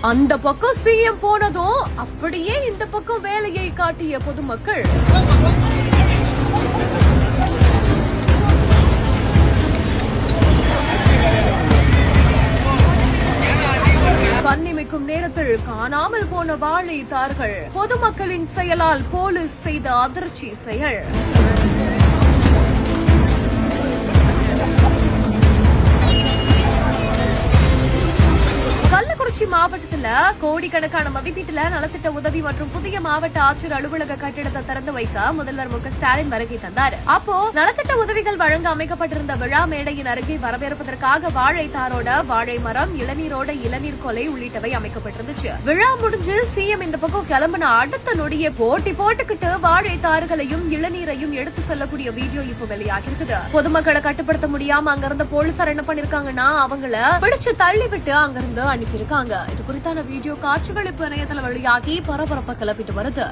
அந்த பக்கம் சிஎம் போனதும் அப்படியே இந்த பக்கம் வேலையை காட்டிய பொதுமக்கள். கண்ணிமைக்கும் நேரத்தில் காணாமல் போன வாழை தார்கள். பொதுமக்களின் செயலால் போலீஸ் செய்த அதிர்ச்சி செயல். கள்ளக்குறிச்சி மாவட்டத்துல கோடிக்கணக்கான மதிப்பீட்டுல நலத்திட்ட உதவி மற்றும் புதிய மாவட்ட ஆட்சியர் அலுவலக கட்டிடத்தை திறந்து வைக்க முதல்வர் மு க ஸ்டாலின் வருகை தந்தார். அப்போ நலத்திட்ட உதவிகள் வழங்க அமைக்கப்பட்டிருந்த விழா மேடையின் அருகே வரவேற்பதற்காக வாழைத்தாரோட வாழை மரம், இளநீரோட இளநீர் கொலை உள்ளிட்டவை அமைக்கப்பட்டிருந்துச்சு. விழா முடிஞ்சு சிஎம் இந்த பக்கம் கிளம்பின அடுத்த நொடியே போட்டி போட்டுக்கிட்டு வாழைத்தாறுகளையும் இளநீரையும் எடுத்து செல்லக்கூடிய வீடியோ இப்ப வெளியாகி இருக்குது. பொதுமக்களை கட்டுப்படுத்த முடியாம அங்கிருந்த போலீசார் என்ன பண்ணிருக்காங்கன்னா அவங்கள பிடிச்சு தள்ளி விட்டு அங்கிருந்து அனுப்பியிருக்காங்க. இது குறித்தான வீடியோ காட்சிகள் இப்ப இணையதள வழியாகி பரபரப்பை கிளப்பிட்டு வருது.